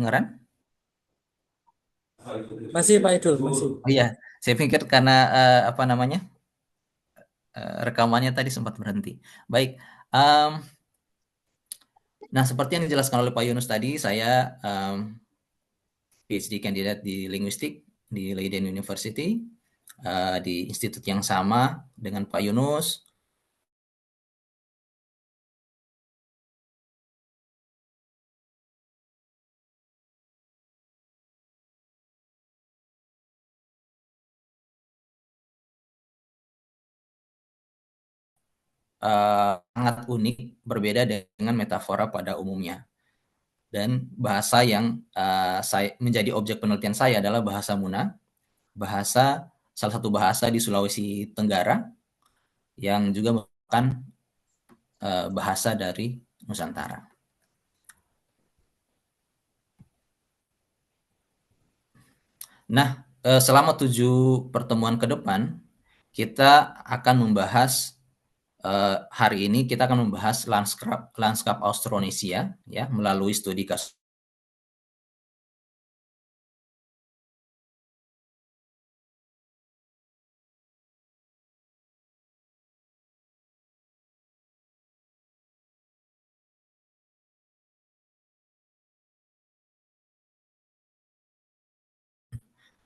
kedengaran? Masih Pak Idul, masih. Oh iya, saya pikir karena apa namanya rekamannya tadi sempat berhenti. Baik, em, nah seperti yang dijelaskan oleh Pak Yunus tadi, saya PhD candidate di linguistik di Leiden University, di institut yang sama dengan Pak Yunus. Sangat unik, berbeda dengan metafora pada umumnya. Dan bahasa yang saya menjadi objek penelitian saya adalah bahasa Muna, salah satu bahasa di Sulawesi Tenggara yang juga merupakan bahasa dari Nusantara. Nah, selama 7 pertemuan ke depan, kita akan membahas hari ini kita akan membahas lanskap Austronesia ya melalui studi kasus.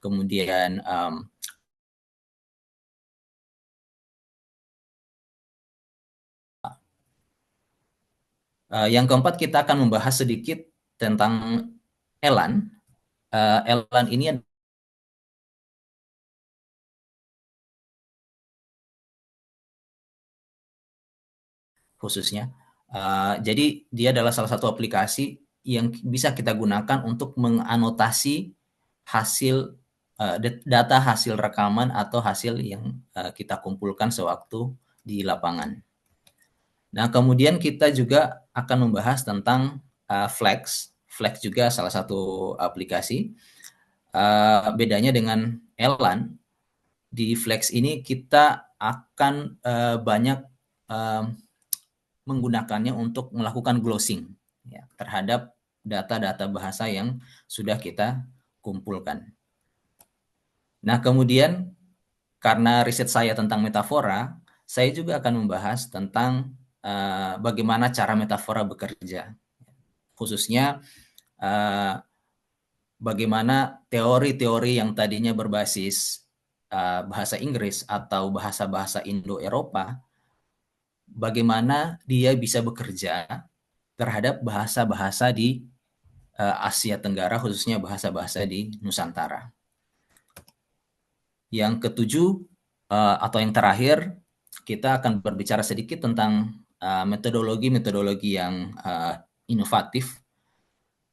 Kemudian yang keempat kita akan membahas sedikit tentang Elan. Elan ini khususnya. Jadi dia adalah salah satu aplikasi yang bisa kita gunakan untuk menganotasi hasil data hasil rekaman atau hasil yang kita kumpulkan sewaktu di lapangan. Nah, kemudian kita juga akan membahas tentang Flex. Flex juga salah satu aplikasi. Bedanya dengan Elan, di Flex ini kita akan banyak menggunakannya untuk melakukan glossing ya, terhadap data-data bahasa yang sudah kita kumpulkan. Nah, kemudian karena riset saya tentang metafora, saya juga akan membahas tentang bagaimana cara metafora bekerja, khususnya bagaimana teori-teori yang tadinya berbasis bahasa Inggris atau bahasa-bahasa Indo-Eropa, bagaimana dia bisa bekerja terhadap bahasa-bahasa di Asia Tenggara, khususnya bahasa-bahasa di Nusantara. Yang ketujuh atau yang terakhir, kita akan berbicara sedikit tentang metodologi-metodologi yang inovatif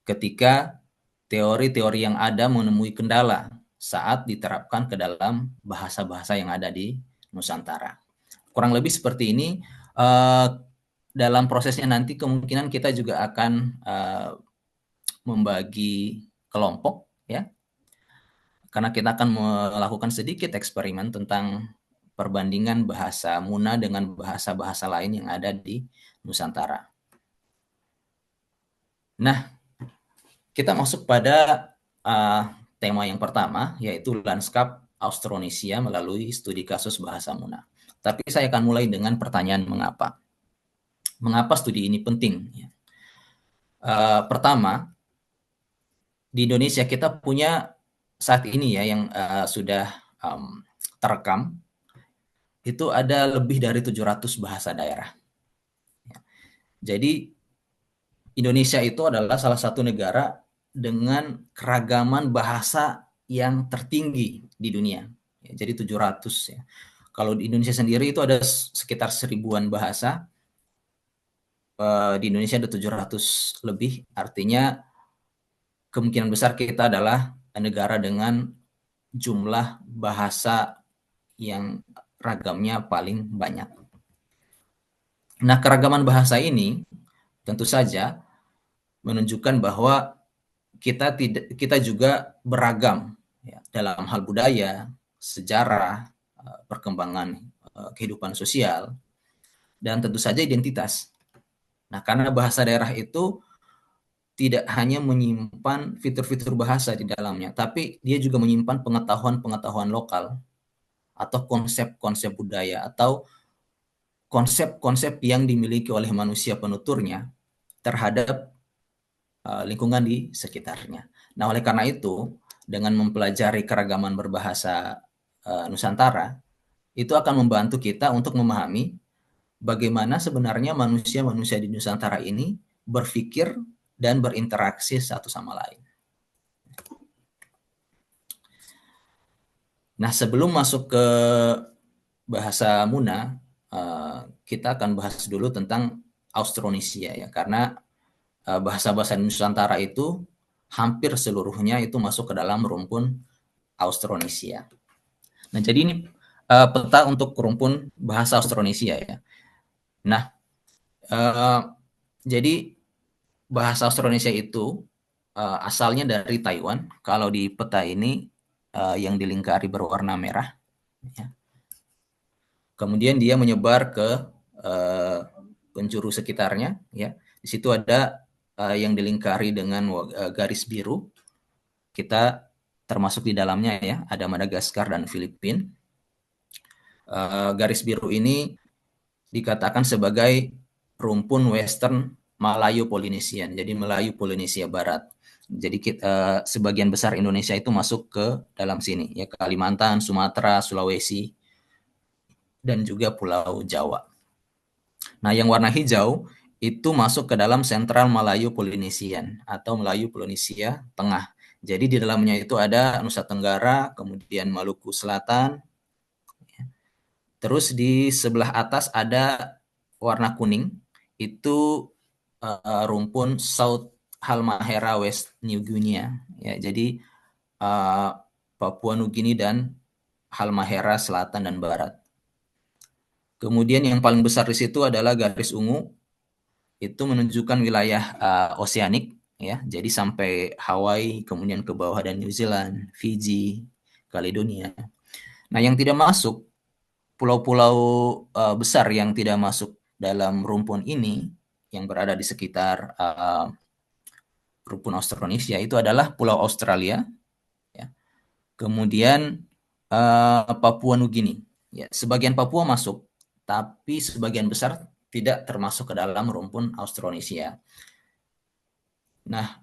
ketika teori-teori yang ada menemui kendala saat diterapkan ke dalam bahasa-bahasa yang ada di Nusantara. Kurang lebih seperti ini. Dalam prosesnya nanti kemungkinan kita juga akan membagi kelompok ya, karena kita akan melakukan sedikit eksperimen tentang perbandingan bahasa Muna dengan bahasa-bahasa lain yang ada di Nusantara. Nah, kita masuk pada tema yang pertama, yaitu lanskap Austronesia melalui studi kasus bahasa Muna. Tapi saya akan mulai dengan pertanyaan mengapa. Mengapa studi ini penting? Pertama, di Indonesia kita punya saat ini ya yang sudah terekam itu ada lebih dari 700 bahasa daerah. Jadi Indonesia itu adalah salah satu negara dengan keragaman bahasa yang tertinggi di dunia. Jadi 700 ya. Kalau di Indonesia sendiri itu ada sekitar 1000-an bahasa. Di Indonesia ada 700 lebih, artinya kemungkinan besar kita adalah negara dengan jumlah bahasa yang ragamnya paling banyak. Nah, keragaman bahasa ini tentu saja menunjukkan bahwa kita juga beragam ya, dalam hal budaya, sejarah, perkembangan kehidupan sosial, dan tentu saja identitas. Nah, karena bahasa daerah itu tidak hanya menyimpan fitur-fitur bahasa di dalamnya, tapi dia juga menyimpan pengetahuan-pengetahuan lokal atau konsep-konsep budaya atau konsep-konsep yang dimiliki oleh manusia penuturnya terhadap lingkungan di sekitarnya. Nah, oleh karena itu, dengan mempelajari keragaman berbahasa Nusantara, itu akan membantu kita untuk memahami bagaimana sebenarnya manusia-manusia di Nusantara ini berpikir dan berinteraksi satu sama lain. Nah, sebelum masuk ke bahasa Muna, kita akan bahas dulu tentang Austronesia ya, karena bahasa-bahasa Nusantara itu hampir seluruhnya itu masuk ke dalam rumpun Austronesia. Nah, jadi ini peta untuk rumpun bahasa Austronesia ya. Nah, jadi bahasa Austronesia itu asalnya dari Taiwan. Kalau di peta ini yang dilingkari berwarna merah, ya. Kemudian dia menyebar ke penjuru sekitarnya, ya. Di situ ada yang dilingkari dengan garis biru. Kita termasuk di dalamnya ya, ada Madagaskar dan Filipina. Garis biru ini dikatakan sebagai rumpun Western Malayo Polynesian, jadi Melayu Polinesia Barat. Jadi sebagian besar Indonesia itu masuk ke dalam sini, ya Kalimantan, Sumatera, Sulawesi, dan juga Pulau Jawa. Nah, yang warna hijau itu masuk ke dalam Central Malayo Polynesian atau Melayu Polinesia Tengah. Jadi di dalamnya itu ada Nusa Tenggara, kemudian Maluku Selatan. Terus di sebelah atas ada warna kuning, itu rumpun South Halmahera West New Guinea. Ya, jadi Papua Nugini dan Halmahera Selatan dan Barat. Kemudian yang paling besar di situ adalah garis ungu, itu menunjukkan wilayah oseanik, ya. Jadi sampai Hawaii, kemudian ke bawah ada New Zealand, Fiji, Caledonia. Nah, yang tidak masuk, pulau-pulau besar yang tidak masuk dalam rumpun ini, yang berada di sekitar rumpun Austronesia itu adalah Pulau Australia, ya. Kemudian Papua Nugini. Ya, sebagian Papua masuk, tapi sebagian besar tidak termasuk ke dalam rumpun Austronesia. Nah,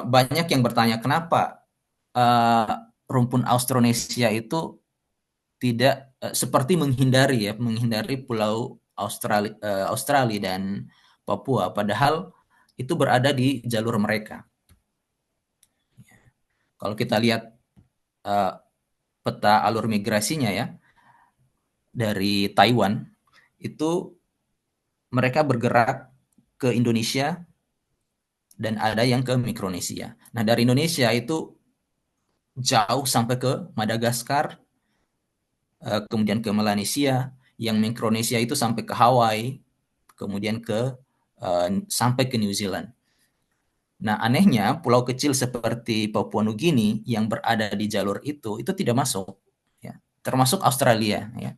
banyak yang bertanya kenapa rumpun Austronesia itu tidak seperti menghindari pulau Australia dan Papua, padahal itu berada di jalur mereka. Kalau kita lihat peta alur migrasinya ya, dari Taiwan, itu mereka bergerak ke Indonesia dan ada yang ke Mikronesia. Nah, dari Indonesia itu jauh sampai ke Madagaskar, kemudian ke Melanesia, yang Mikronesia itu sampai ke Hawaii, kemudian sampai ke New Zealand. Nah, anehnya pulau kecil seperti Papua Nugini yang berada di jalur itu tidak masuk, ya. Termasuk Australia, ya.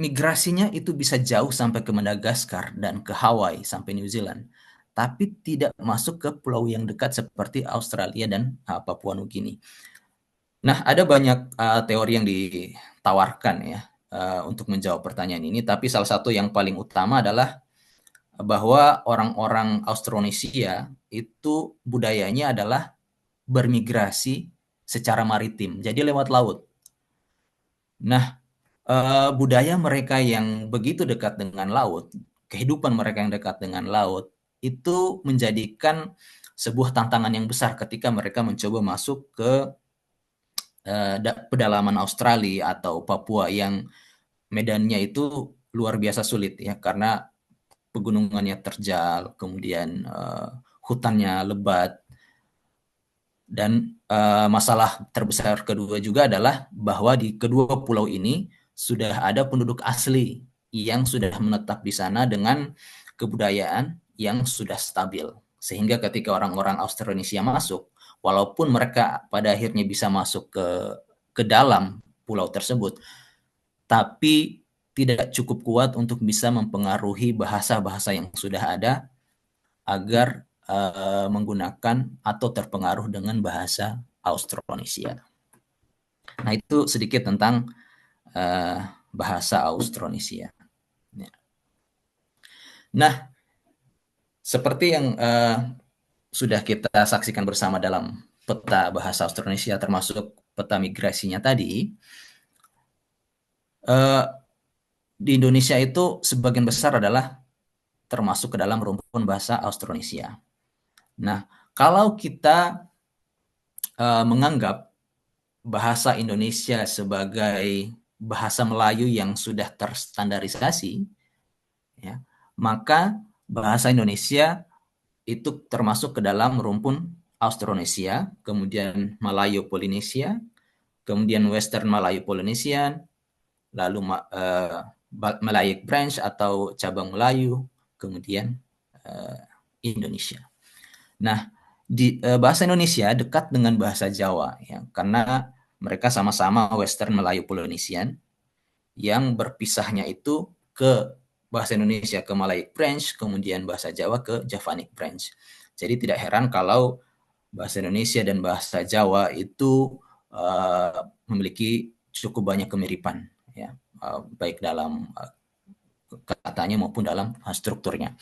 Migrasinya itu bisa jauh sampai ke Madagaskar dan ke Hawaii sampai New Zealand, tapi tidak masuk ke pulau yang dekat seperti Australia dan Papua Nugini. Nah, ada banyak teori yang ditawarkan ya untuk menjawab pertanyaan ini, tapi salah satu yang paling utama adalah bahwa orang-orang Austronesia itu budayanya adalah bermigrasi secara maritim, jadi lewat laut. Nah, budaya mereka yang begitu dekat dengan laut, kehidupan mereka yang dekat dengan laut, itu menjadikan sebuah tantangan yang besar ketika mereka mencoba masuk ke pedalaman Australia atau Papua yang medannya itu luar biasa sulit ya, karena pegunungannya terjal, kemudian hutannya lebat, dan masalah terbesar kedua juga adalah bahwa di kedua pulau ini sudah ada penduduk asli yang sudah menetap di sana dengan kebudayaan yang sudah stabil. Sehingga ketika orang-orang Austronesia masuk, walaupun mereka pada akhirnya bisa masuk ke dalam pulau tersebut, tapi tidak cukup kuat untuk bisa mempengaruhi bahasa-bahasa yang sudah ada agar menggunakan atau terpengaruh dengan bahasa Austronesia. Nah, itu sedikit tentang bahasa Austronesia. Nah, seperti yang sudah kita saksikan bersama dalam peta bahasa Austronesia, termasuk peta migrasinya tadi, di Indonesia itu sebagian besar adalah termasuk ke dalam rumpun bahasa Austronesia. Nah, kalau kita menganggap bahasa Indonesia sebagai bahasa Melayu yang sudah terstandarisasi, ya, maka bahasa Indonesia itu termasuk ke dalam rumpun Austronesia, kemudian Melayu Polinesia, kemudian Western Melayu Polynesian, lalu Malayic Branch atau cabang Melayu, kemudian Indonesia. Nah, bahasa Indonesia dekat dengan bahasa Jawa, ya, karena mereka sama-sama Western Melayu Polynesian, yang berpisahnya itu ke bahasa Indonesia ke Malayic Branch, kemudian bahasa Jawa ke Javanic Branch. Jadi tidak heran kalau bahasa Indonesia dan bahasa Jawa itu memiliki cukup banyak kemiripan, ya, baik dalam katanya maupun dalam strukturnya.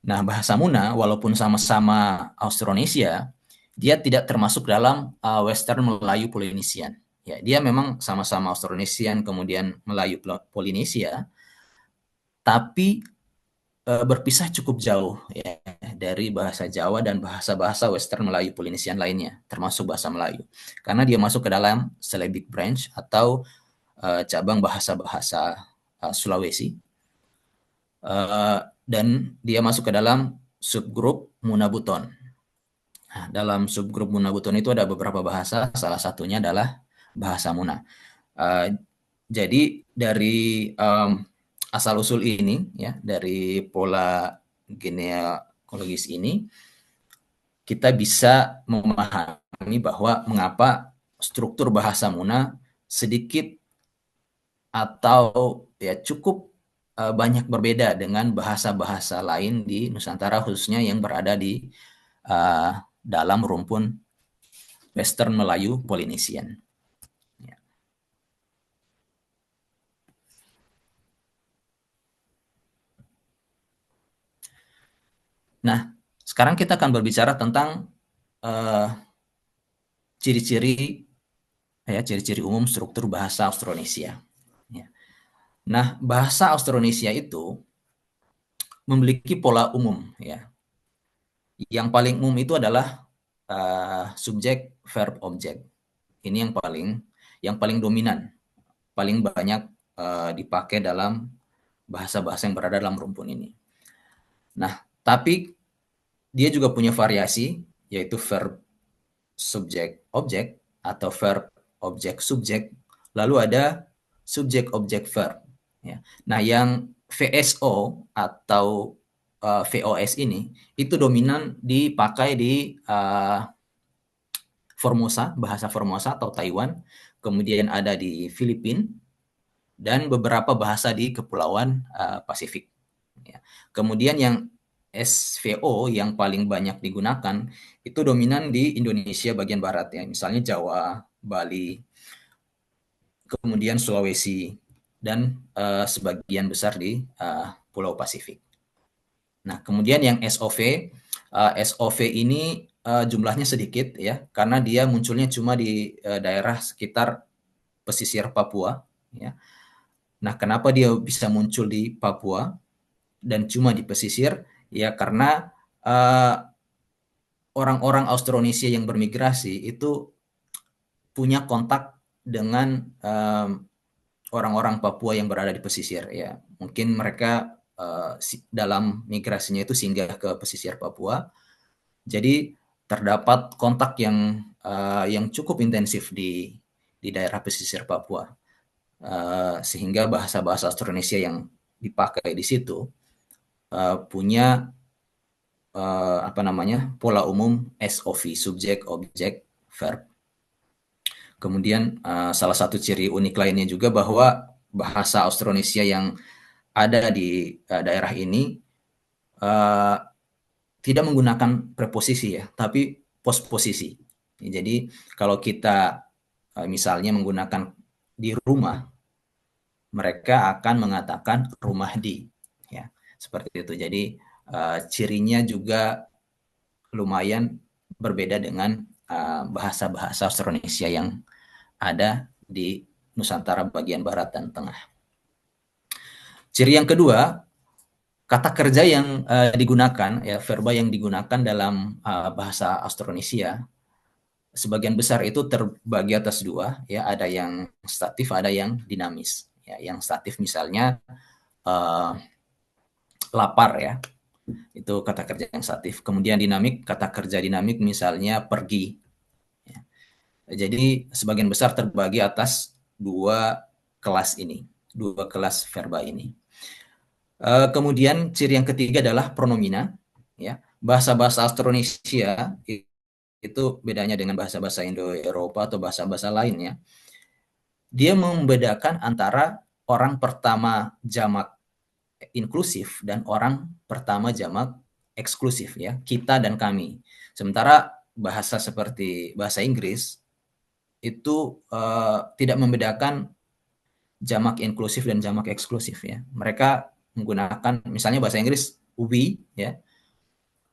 Nah, bahasa Muna walaupun sama-sama Austronesia, dia tidak termasuk dalam Western Melayu Polynesian. Ya, dia memang sama-sama Austronesian kemudian Melayu Polinesia, tapi berpisah cukup jauh, ya, dari bahasa Jawa dan bahasa-bahasa Western Melayu Polynesian lainnya, termasuk bahasa Melayu. Karena dia masuk ke dalam Syllabic Branch atau cabang bahasa-bahasa Sulawesi. Dan dia masuk ke dalam subgrup Munabuton. Nah, dalam subgrup Munabuton itu ada beberapa bahasa, salah satunya adalah bahasa Muna. Jadi dari asal-usul ini, ya, dari pola genealogis ini, kita bisa memahami bahwa mengapa struktur bahasa Muna sedikit atau ya cukup banyak berbeda dengan bahasa-bahasa lain di Nusantara, khususnya yang berada di dalam rumpun Western Melayu Polynesian. Ya. Nah, sekarang kita akan berbicara tentang ciri-ciri ciri-ciri umum struktur bahasa Austronesia. Ya. Nah, bahasa Austronesia itu memiliki pola umum, ya. Yang paling umum itu adalah subjek, verb, objek. Ini yang paling dominan, paling banyak dipakai dalam bahasa-bahasa yang berada dalam rumpun ini. Nah, tapi dia juga punya variasi, yaitu verb, subjek, objek, atau verb, objek, subjek. Lalu ada subjek, objek, verb. Ya. Nah, yang VSO atau VOS ini itu dominan dipakai di Formosa, bahasa Formosa atau Taiwan, kemudian ada di Filipina, dan beberapa bahasa di Kepulauan Pasifik. Ya. Kemudian yang SVO yang paling banyak digunakan itu dominan di Indonesia bagian barat, ya, misalnya Jawa, Bali, kemudian Sulawesi, dan sebagian besar di Pulau Pasifik. Nah, kemudian yang SOV ini jumlahnya sedikit, ya, karena dia munculnya cuma di daerah sekitar pesisir Papua, ya. Nah, kenapa dia bisa muncul di Papua dan cuma di pesisir? Ya, karena orang-orang Austronesia yang bermigrasi itu punya kontak dengan orang-orang Papua yang berada di pesisir, ya. Mungkin mereka dalam migrasinya itu singgah ke pesisir Papua. Jadi terdapat kontak yang cukup intensif di daerah pesisir Papua, sehingga bahasa-bahasa Austronesia yang dipakai di situ punya pola umum SOV, subjek, objek, verb. Kemudian salah satu ciri unik lainnya juga bahwa bahasa Austronesia yang ada di daerah ini uh, tidak menggunakan preposisi ya, tapi posposisi. Jadi kalau kita misalnya menggunakan di rumah, mereka akan mengatakan rumah di, ya seperti itu. Jadi cirinya juga lumayan berbeda dengan bahasa-bahasa Austronesia yang ada di Nusantara bagian barat dan tengah. Ciri yang kedua, kata kerja yang digunakan, ya verba yang digunakan dalam bahasa Austronesia, sebagian besar itu terbagi atas dua, ya ada yang statif, ada yang dinamis. Ya, yang statif misalnya uh, lapar ya, itu kata kerja yang statif. Kemudian dinamik, kata kerja dinamik misalnya pergi. Ya. Jadi sebagian besar terbagi atas dua kelas ini, dua kelas verba ini. Kemudian ciri yang ketiga adalah pronomina. Ya, bahasa-bahasa Austronesia itu bedanya dengan bahasa-bahasa Indo-Eropa atau bahasa-bahasa lainnya. Dia membedakan antara orang pertama jamak inklusif dan orang pertama jamak eksklusif ya, kita dan kami. Sementara bahasa seperti bahasa Inggris itu tidak membedakan jamak inklusif dan jamak eksklusif ya. Mereka menggunakan misalnya bahasa Inggris we ya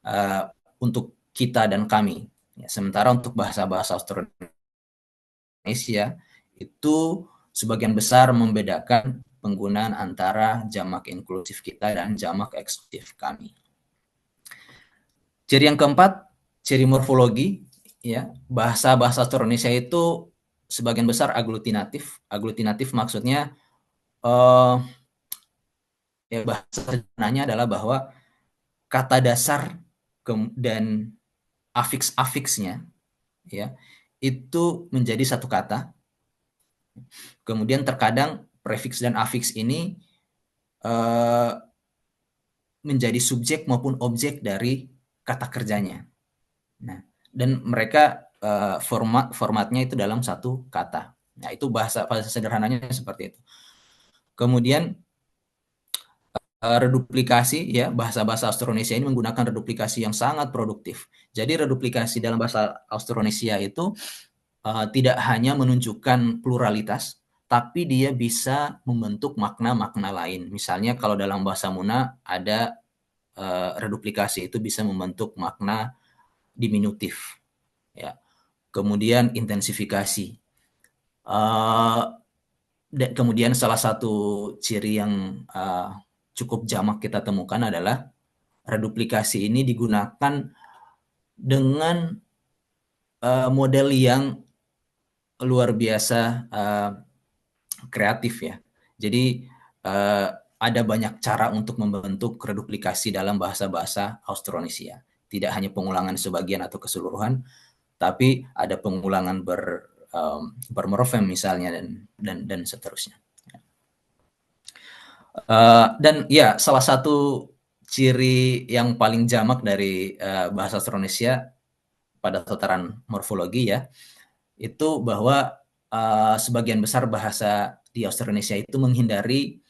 uh, untuk kita dan kami. Ya, sementara untuk bahasa-bahasa Indonesia itu sebagian besar membedakan penggunaan antara jamak inklusif kita dan jamak eksklusif kami. Ciri yang keempat, ciri morfologi, ya bahasa-bahasa Indonesia itu sebagian besar aglutinatif. Aglutinatif maksudnya ya bahasa sederhananya adalah bahwa kata dasar dan afiks-afiksnya ya itu menjadi satu kata. Kemudian terkadang prefiks dan afiks ini uh, menjadi subjek maupun objek dari kata kerjanya. Nah, dan mereka formatnya itu dalam satu kata. Nah, itu bahasa sederhananya seperti itu. Kemudian reduplikasi ya, bahasa-bahasa Austronesia ini menggunakan reduplikasi yang sangat produktif. Jadi reduplikasi dalam bahasa Austronesia itu tidak hanya menunjukkan pluralitas, tapi dia bisa membentuk makna-makna lain. Misalnya kalau dalam bahasa Muna ada reduplikasi itu bisa membentuk makna diminutif, ya. Kemudian intensifikasi. Kemudian salah satu ciri yang cukup jamak kita temukan adalah reduplikasi ini digunakan dengan model yang luar biasa kreatif ya. Jadi ada banyak cara untuk membentuk reduplikasi dalam bahasa-bahasa Austronesia. Tidak hanya pengulangan sebagian atau keseluruhan, tapi ada pengulangan bermorfem misalnya dan seterusnya. Dan ya salah satu ciri yang paling jamak dari bahasa Austronesia pada tataran morfologi ya itu bahwa sebagian besar bahasa di Austronesia itu menghindari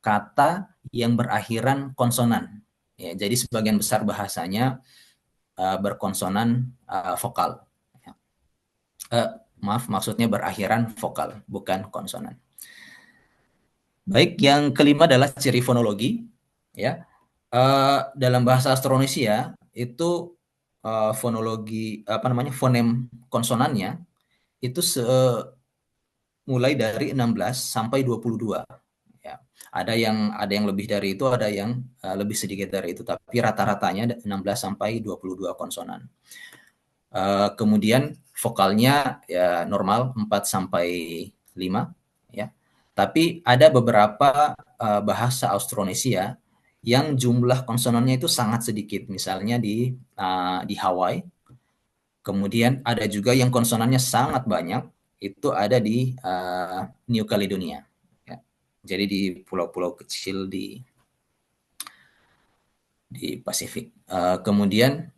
kata yang berakhiran konsonan. Ya, jadi sebagian besar bahasanya berkonsonan vokal. Ya. Maaf, maksudnya berakhiran vokal, bukan konsonan. Baik, yang kelima adalah ciri fonologi. Ya, dalam bahasa Austronesia itu fonologi apa namanya fonem konsonannya itu mulai dari 16 sampai 22. Ya. Ada yang lebih dari itu, ada yang lebih sedikit dari itu, tapi rata-ratanya 16 sampai 22 konsonan. Kemudian vokalnya ya normal 4 sampai 5 ya. Tapi ada beberapa bahasa Austronesia yang jumlah konsonannya itu sangat sedikit, misalnya di Hawaii. Kemudian ada juga yang konsonannya sangat banyak, itu ada di New Caledonia. Ya. Jadi di pulau-pulau kecil di Pasifik. Kemudian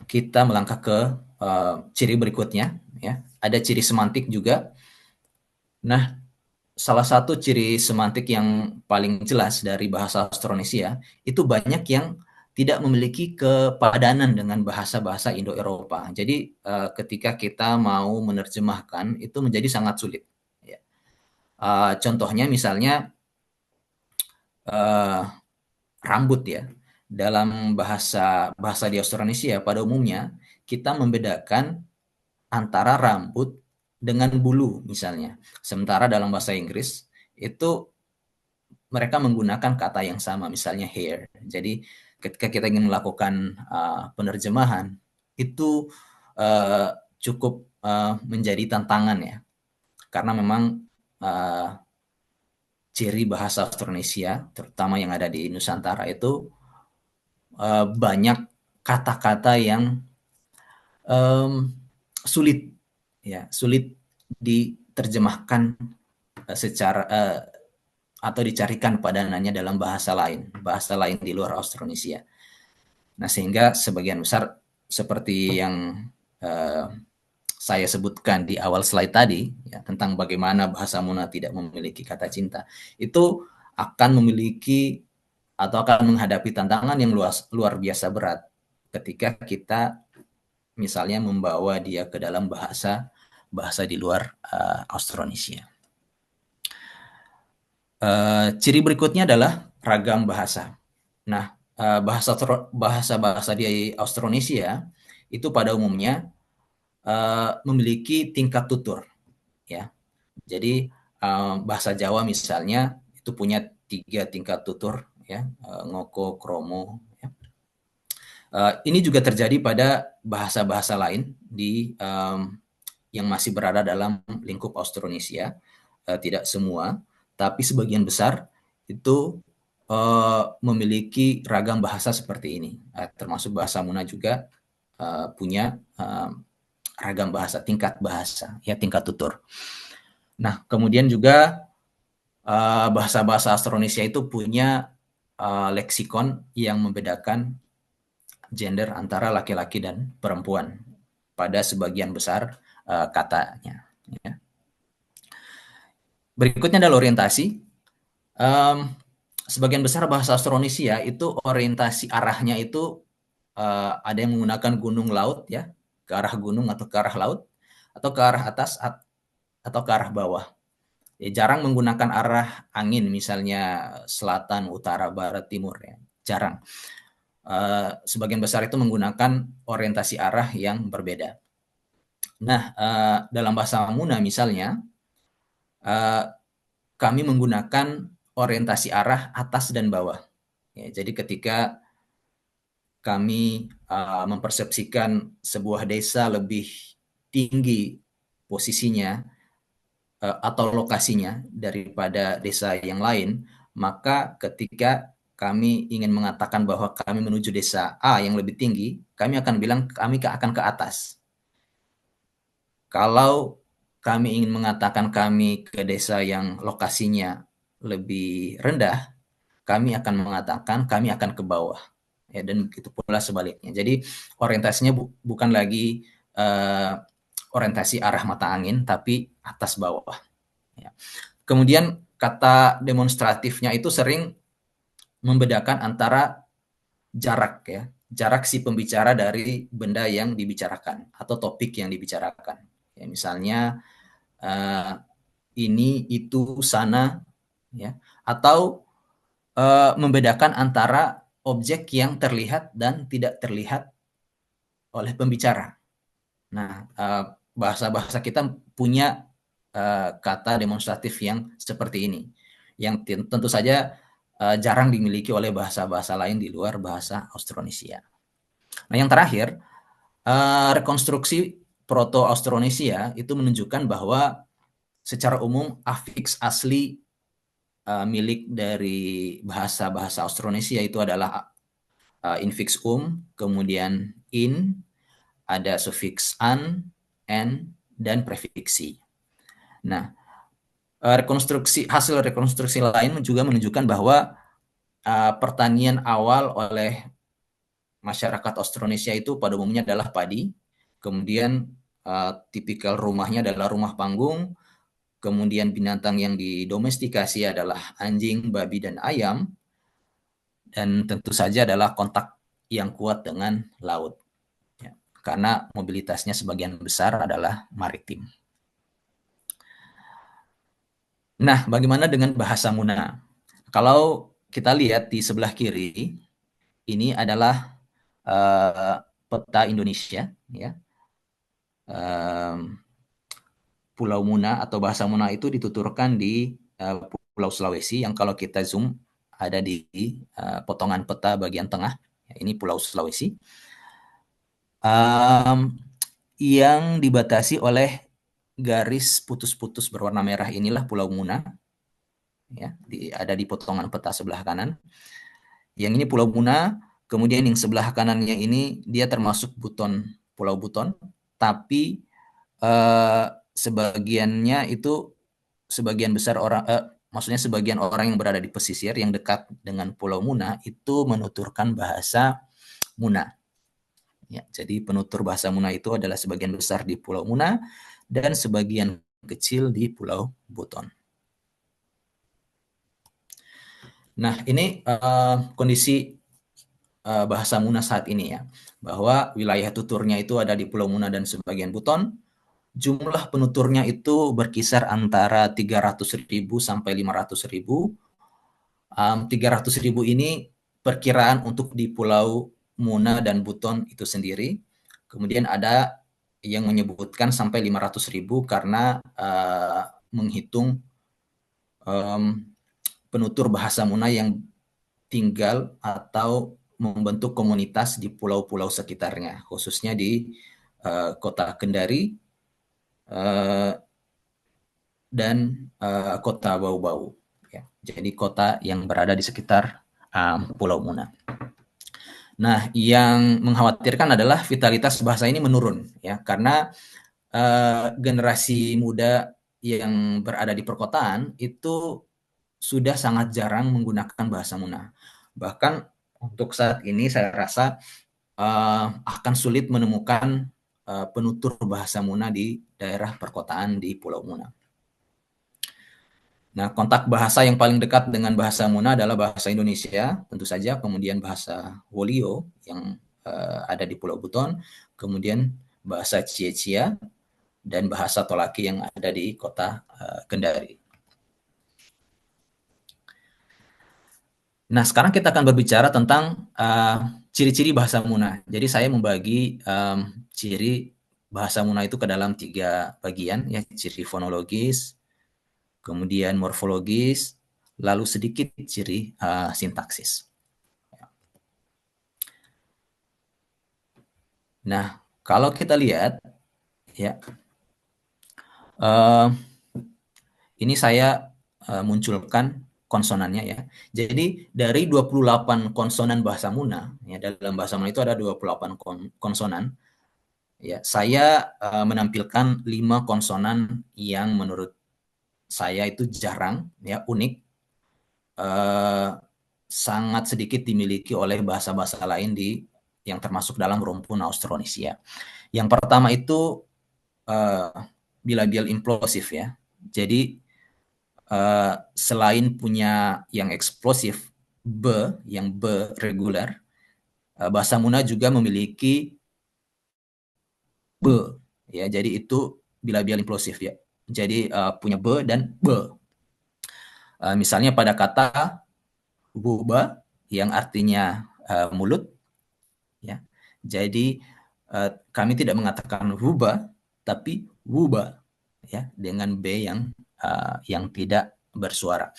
kita melangkah ke ciri berikutnya. Ya. Ada ciri semantik juga. Nah, salah satu ciri semantik yang paling jelas dari bahasa Austronesia itu banyak yang tidak memiliki kepadanan dengan bahasa-bahasa Indo-Eropa. Jadi ketika kita mau menerjemahkan itu menjadi sangat sulit. Ya. Contohnya misalnya uh, rambut ya. Dalam bahasa bahasa di Austronesia pada umumnya kita membedakan antara rambut dengan bulu misalnya. Sementara dalam bahasa Inggris itu mereka menggunakan kata yang sama, misalnya hair. Jadi ketika kita ingin melakukan penerjemahan, itu cukup menjadi tantangan ya, karena memang uh, ciri bahasa Austronesia, terutama yang ada di Nusantara itu banyak kata-kata yang um, sulit, ya, sulit diterjemahkan secara atau dicarikan padanannya dalam bahasa lain di luar Austronesia. Nah, sehingga sebagian besar seperti yang uh, saya sebutkan di awal slide tadi ya, tentang bagaimana bahasa Muna tidak memiliki kata cinta, itu akan memiliki atau akan menghadapi tantangan yang luar biasa berat ketika kita misalnya membawa dia ke dalam bahasa bahasa di luar Austronesia. Ciri berikutnya adalah ragam bahasa. Nah, bahasa-bahasa di Austronesia itu pada umumnya memiliki tingkat tutur, ya. Jadi bahasa Jawa misalnya itu punya 3 tingkat tutur, ya, ngoko, kromo. Ya. Ini juga terjadi pada bahasa-bahasa lain yang masih berada dalam lingkup Austronesia, tidak semua, tapi sebagian besar itu memiliki ragam bahasa seperti ini, termasuk bahasa Muna juga punya ragam bahasa, ya tingkat tutur. Nah, kemudian juga bahasa-bahasa Austronesia itu punya leksikon yang membedakan gender antara laki-laki dan perempuan pada sebagian besar katanya. Ya. Berikutnya adalah orientasi. Um, Sebagian besar bahasa Austronesia itu orientasi arahnya itu ada yang menggunakan gunung laut ya, ke arah gunung atau ke arah laut, atau ke arah atas atau ke arah bawah. Ya, jarang menggunakan arah angin, misalnya selatan, utara, barat, timur ya. Jarang. Sebagian besar itu menggunakan orientasi arah yang berbeda. Nah, dalam bahasa Muna misalnya, uh, kami menggunakan orientasi arah atas dan bawah. Ya, jadi ketika kami mempersepsikan sebuah desa lebih tinggi posisinya atau lokasinya daripada desa yang lain, maka ketika kami ingin mengatakan bahwa kami menuju desa A yang lebih tinggi, kami akan bilang kami akan ke atas. Kalau kami ingin mengatakan kami ke desa yang lokasinya lebih rendah, kami akan mengatakan kami akan ke bawah. Ya, dan itu pula sebaliknya. Jadi orientasinya bukan lagi orientasi arah mata angin, tapi atas bawah. Ya. Kemudian kata demonstratifnya itu sering membedakan antara jarak ya, jarak si pembicara dari benda yang dibicarakan atau topik yang dibicarakan. Ya, misalnya ini, itu, sana, ya, atau membedakan antara objek yang terlihat dan tidak terlihat oleh pembicara. Nah, bahasa-bahasa kita punya kata demonstratif yang seperti ini, yang tentu saja jarang dimiliki oleh bahasa-bahasa lain di luar bahasa Austronesia. Nah, yang terakhir, rekonstruksi Proto-Austronesia itu menunjukkan bahwa secara umum afiks asli milik dari bahasa-bahasa Austronesia itu adalah infiks kemudian in, ada sufiks an, en, dan prefiksi. Nah, hasil rekonstruksi lain juga menunjukkan bahwa pertanian awal oleh masyarakat Austronesia itu pada umumnya adalah padi, kemudian tipikal rumahnya adalah rumah panggung, kemudian binatang yang didomestikasi adalah anjing, babi, dan ayam, dan tentu saja adalah kontak yang kuat dengan laut, ya, karena mobilitasnya sebagian besar adalah maritim. Nah, bagaimana dengan bahasa Muna? Kalau kita lihat di sebelah kiri, ini adalah peta Indonesia, ya. Pulau Muna atau bahasa Muna itu dituturkan di Pulau Sulawesi, yang kalau kita zoom ada di potongan peta bagian tengah. Ini Pulau Sulawesi. Yang dibatasi oleh garis putus-putus berwarna merah inilah Pulau Muna, ya, ada di potongan peta sebelah kanan. Yang ini Pulau Muna, kemudian yang sebelah kanannya ini dia termasuk Buton, Pulau Buton, tapi sebagiannya itu sebagian besar orang, maksudnya sebagian orang yang berada di pesisir yang dekat dengan Pulau Muna itu menuturkan bahasa Muna. Ya, jadi penutur bahasa Muna itu adalah sebagian besar di Pulau Muna dan sebagian kecil di Pulau Buton. Nah, ini kondisi bahasa Muna saat ini, ya, bahwa wilayah tuturnya itu ada di Pulau Muna dan sebagian Buton. Jumlah penuturnya itu berkisar antara 300.000 sampai 500.000. 300.000 ini perkiraan untuk di Pulau Muna dan Buton itu sendiri. Kemudian ada yang menyebutkan sampai 500.000 karena menghitung penutur bahasa Muna yang tinggal atau membentuk komunitas di pulau-pulau sekitarnya, khususnya di kota Kendari dan kota Bau-Bau. Ya, jadi kota yang berada di sekitar Pulau Muna. Nah, yang mengkhawatirkan adalah vitalitas bahasa ini menurun, ya, karena generasi muda yang berada di perkotaan itu sudah sangat jarang menggunakan bahasa Muna. Bahkan untuk saat ini saya rasa akan sulit menemukan penutur bahasa Muna di daerah perkotaan di Pulau Muna. Nah, kontak bahasa yang paling dekat dengan bahasa Muna adalah bahasa Indonesia, tentu saja, kemudian bahasa Wolio yang ada di Pulau Buton, kemudian bahasa Cie-Cia, dan bahasa Tolaki yang ada di kota Kendari. Nah, sekarang kita akan berbicara tentang ciri-ciri bahasa Muna. Jadi saya membagi ciri bahasa Muna itu ke dalam 3 bagian, ya, ciri fonologis, kemudian morfologis, lalu sedikit ciri sintaksis. Nah, kalau kita lihat, ya, ini saya munculkan konsonannya, ya. Jadi dari 28 konsonan bahasa Muna, ya, dalam bahasa Muna itu ada 28 konsonan. Ya, saya menampilkan 5 konsonan yang menurut saya itu jarang, ya, unik, sangat sedikit dimiliki oleh bahasa-bahasa lain yang termasuk dalam rumpun Austronesia. Yang pertama itu bilabial implosif, ya. Jadi selain punya yang eksplosif yang reguler, bahasa Muna juga memiliki be, ya. Jadi itu bilabial implosif, ya. Jadi punya be dan be. Misalnya pada kata buba yang artinya mulut, ya. Jadi kami tidak mengatakan buba, tapi wuba, ya, dengan b yang tidak bersuara.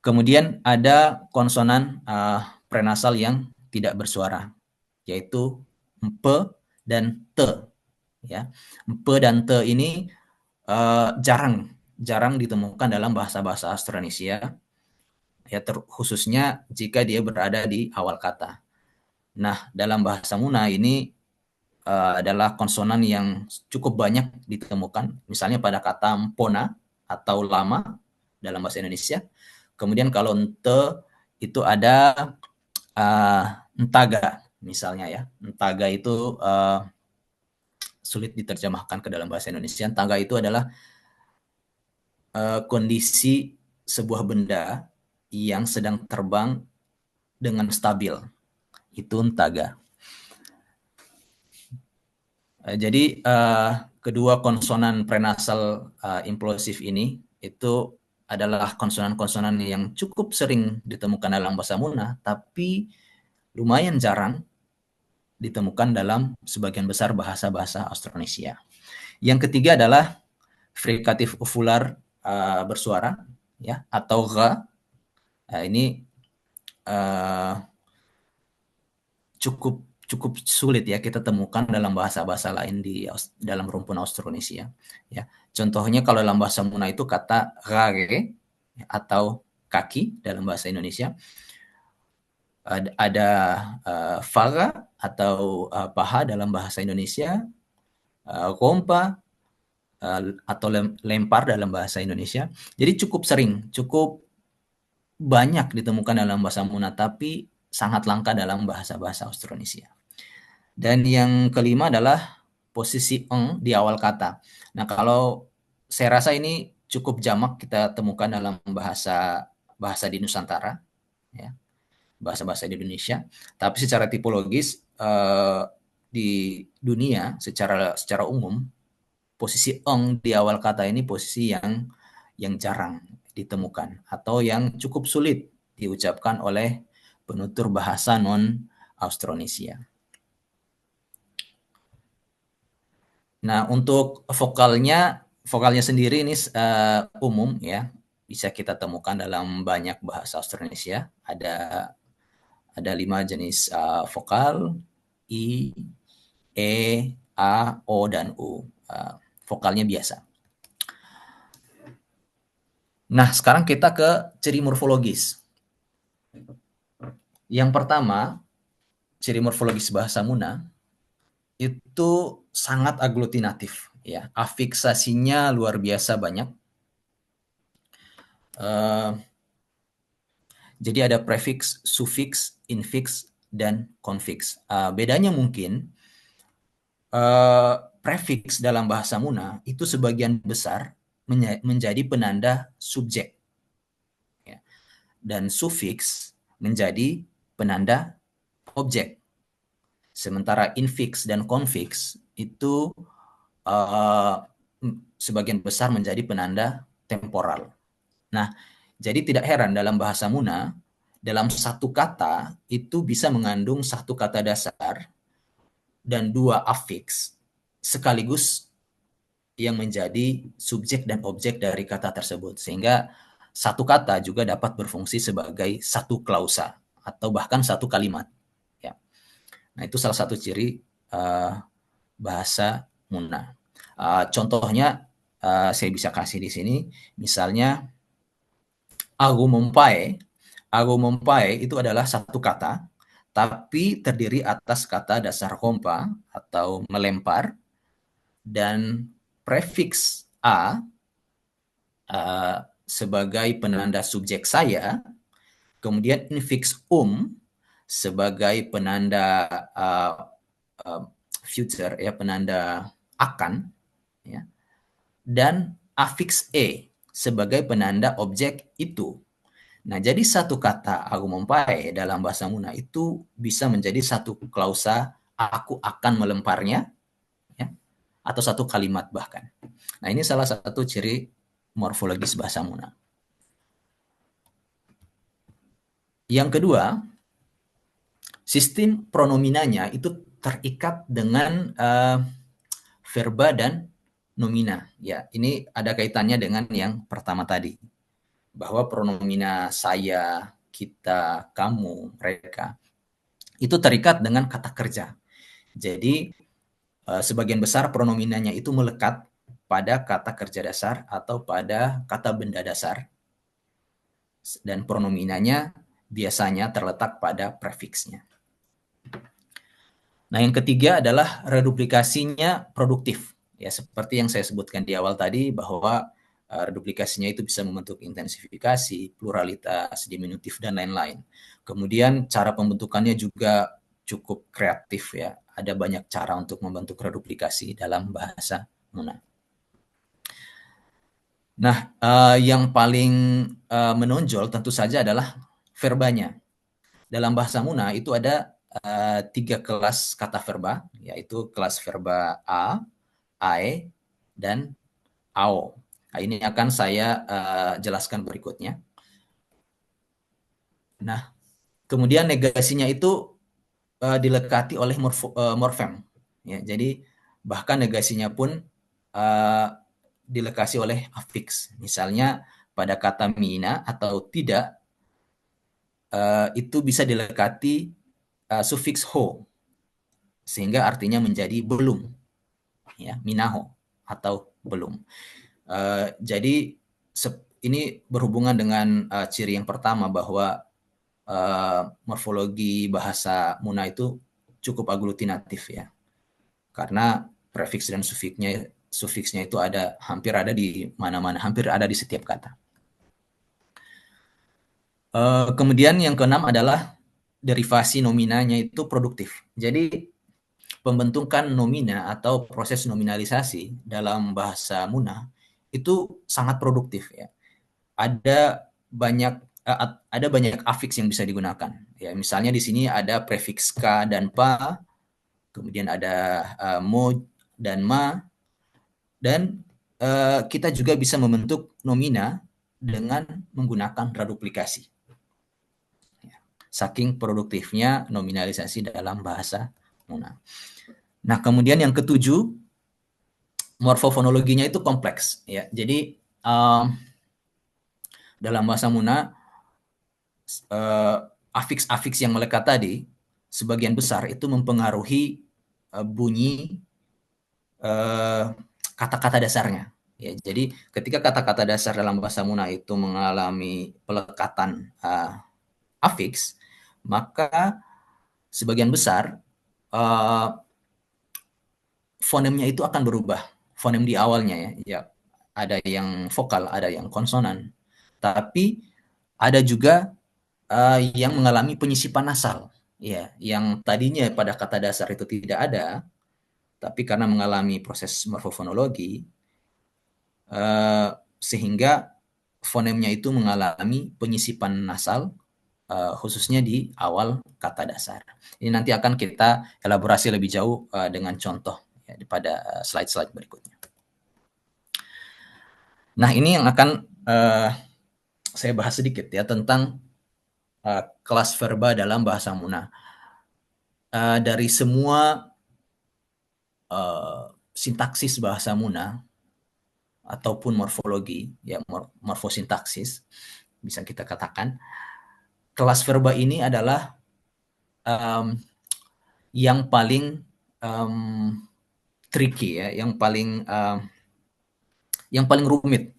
Kemudian ada konsonan prenasal yang tidak bersuara, yaitu mpe dan te, ya. Mpe dan te ini jarang ditemukan dalam bahasa-bahasa Austronesia, ya, khususnya jika dia berada di awal kata. Nah, dalam bahasa Muna ini adalah konsonan yang cukup banyak ditemukan, misalnya pada kata mpona atau lama dalam bahasa Indonesia. Kemudian kalau ente itu ada entaga, misalnya, ya. Entaga itu sulit diterjemahkan ke dalam bahasa Indonesia. Entaga itu adalah kondisi sebuah benda yang sedang terbang dengan stabil. Itu ntaga. Jadi kedua konsonan prenasal implosif ini itu adalah konsonan-konsonan yang cukup sering ditemukan dalam bahasa Muna, tapi lumayan jarang ditemukan dalam sebagian besar bahasa-bahasa Austronesia. Yang ketiga adalah frikatif uvular bersuara, ya, atau ga. Ini cukup cukup sulit ya kita temukan dalam bahasa-bahasa lain di dalam rumpun Austronesia. Ya, contohnya kalau dalam bahasa Muna itu kata rage atau kaki dalam bahasa Indonesia. Ada fara atau paha dalam bahasa Indonesia, rompa atau lempar dalam bahasa Indonesia. Jadi cukup sering, cukup banyak ditemukan dalam bahasa Muna, tapi sangat langka dalam bahasa-bahasa Austronesia. Dan yang kelima adalah posisi eng di awal kata. Nah, kalau saya rasa ini cukup jamak kita temukan dalam bahasa bahasa di Nusantara, ya, bahasa-bahasa di Indonesia. Tapi secara tipologis di dunia secara umum posisi eng di awal kata ini posisi yang jarang ditemukan atau yang cukup sulit diucapkan oleh penutur bahasa non Austronesia. Nah, untuk vokalnya sendiri ini umum ya, bisa kita temukan dalam banyak bahasa Austronesia. Ada 5 jenis vokal: I, E, A, O, dan U. Vokalnya biasa. Nah, sekarang kita ke ciri morfologis. Yang pertama, ciri morfologis bahasa Muna itu sangat aglutinatif, ya. Afiksasinya luar biasa banyak. Jadi ada prefiks, sufiks, infiks, dan konfiks. Bedanya mungkin prefiks dalam bahasa Muna itu sebagian besar menjadi penanda subjek, ya. Dan sufiks menjadi penanda objek. Sementara infiks dan konfiks itu sebagian besar menjadi penanda temporal. Nah, jadi tidak heran dalam bahasa Muna, dalam satu kata itu bisa mengandung satu kata dasar dan 2 afiks sekaligus yang menjadi subjek dan objek dari kata tersebut. Sehingga satu kata juga dapat berfungsi sebagai satu klausa atau bahkan satu kalimat. Ya. Nah, itu salah satu ciri bahasa Muna. Contohnya saya bisa kasih di sini, misalnya agumompai. Agumompai itu adalah satu kata, tapi terdiri atas kata dasar kompa atau melempar, dan prefiks a sebagai penanda subjek saya, kemudian infiks sebagai penanda future, ya, penanda akan, ya, dan afiks sebagai penanda objek itu. Nah, jadi satu kata agumompai dalam bahasa Muna itu bisa menjadi satu klausa aku akan melemparnya, ya, atau satu kalimat bahkan. Nah, ini salah satu ciri morfologis bahasa Muna. Yang kedua, sistem pronominanya itu terikat dengan verba dan nomina. Ya, ini ada kaitannya dengan yang pertama tadi, bahwa pronomina saya, kita, kamu, mereka itu terikat dengan kata kerja. Jadi sebagian besar pronominanya itu melekat pada kata kerja dasar atau pada kata benda dasar, dan pronominanya biasanya terletak pada prefiksnya. Nah, yang ketiga adalah reduplikasinya produktif. Ya, seperti yang saya sebutkan di awal tadi, bahwa reduplikasinya itu bisa membentuk intensifikasi, pluralitas, diminutif, dan lain-lain. Kemudian cara pembentukannya juga cukup kreatif, ya. Ada banyak cara untuk membentuk reduplikasi dalam bahasa Muna. Nah, yang paling menonjol tentu saja adalah verbanya. Dalam bahasa Muna itu ada 3 kelas kata verba, yaitu kelas verba a, ae, dan ao. Nah, ini akan saya jelaskan berikutnya. Nah, kemudian negasinya itu dilekati oleh morfem. Ya, jadi bahkan negasinya pun uh, dilekasi oleh afiks. Misalnya pada kata mina atau tidak itu bisa dilekati sufiks ho sehingga artinya menjadi belum, ya minaho atau belum. Jadi ini berhubungan dengan ciri yang pertama bahwa morfologi bahasa Muna itu cukup aglutinatif ya, karena prefiks dan sufiksnya itu hampir ada di mana-mana, hampir ada di setiap kata. Kemudian yang keenam adalah derivasi nominanya itu produktif. Jadi pembentukan nomina atau proses nominalisasi dalam bahasa Muna itu sangat produktif ya. Ada banyak ada banyak afiks yang bisa digunakan. Ya, misalnya di sini ada prefiks ka dan pa, kemudian ada mo dan ma, dan kita juga bisa membentuk nomina dengan menggunakan reduplikasi. Saking produktifnya nominalisasi dalam bahasa Muna. Nah, kemudian yang ketujuh, morfofonologinya itu kompleks ya. Jadi dalam bahasa Muna afiks-afiks yang melekat tadi sebagian besar itu mempengaruhi bunyi kata-kata dasarnya. Ya, jadi ketika kata-kata dasar dalam bahasa Muna itu mengalami pelekatan afiks, maka sebagian besar fonemnya itu akan berubah. Fonem di awalnya ya, ada yang vokal, ada yang konsonan. Tapi ada juga yang mengalami penyisipan nasal, ya, yang tadinya pada kata dasar itu tidak ada, tapi karena mengalami proses morfofonologi, sehingga fonemnya itu mengalami penyisipan nasal, khususnya di awal kata dasar. Ini nanti akan kita elaborasi lebih jauh dengan contoh ya, pada slide-slide berikutnya. Nah, ini yang akan saya bahas sedikit ya tentang kelas verba dalam bahasa Muna. Dari semua sintaksis bahasa Muna ataupun morfologi, ya morfosintaksis, bisa kita katakan, kelas verba ini adalah yang paling tricky ya, yang paling rumit.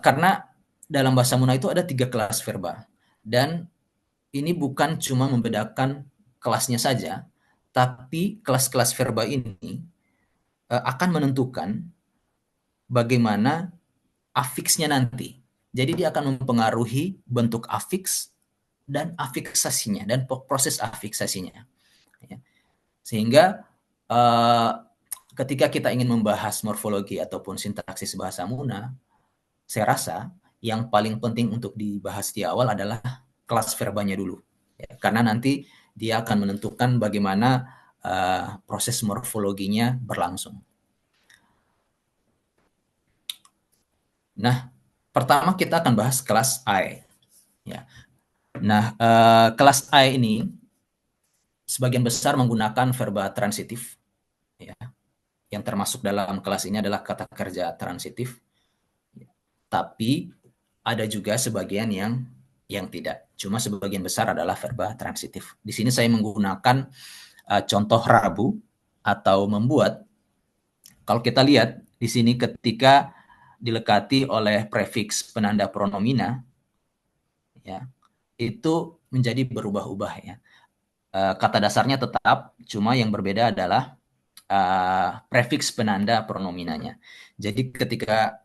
Karena dalam bahasa Muna itu ada 3 kelas verba, dan ini bukan cuma membedakan kelasnya saja, tapi kelas-kelas verba ini akan menentukan bagaimana afiksnya nanti. Jadi dia akan mempengaruhi bentuk afiks dan afiksasinya dan proses afiksasinya. Ya. Sehingga ketika kita ingin membahas morfologi ataupun sintaksis bahasa Muna, saya rasa yang paling penting untuk dibahas di awal adalah kelas verbanya dulu. Ya, karena nanti dia akan menentukan bagaimana proses morfologinya berlangsung. Nah, pertama kita akan bahas kelas I. Ya. Nah, kelas I ini sebagian besar menggunakan verba transitif. Ya. Yang termasuk dalam kelas ini adalah kata kerja transitif. Tapi ada juga sebagian yang tidak. Cuma sebagian besar adalah verba transitif. Di sini saya menggunakan contoh rabu atau membuat. Kalau kita lihat di sini ketika dilekati oleh prefiks penanda pronomina, ya, itu menjadi berubah-ubah ya. Kata dasarnya tetap, cuma yang berbeda adalah prefiks penanda pronominanya. Jadi ketika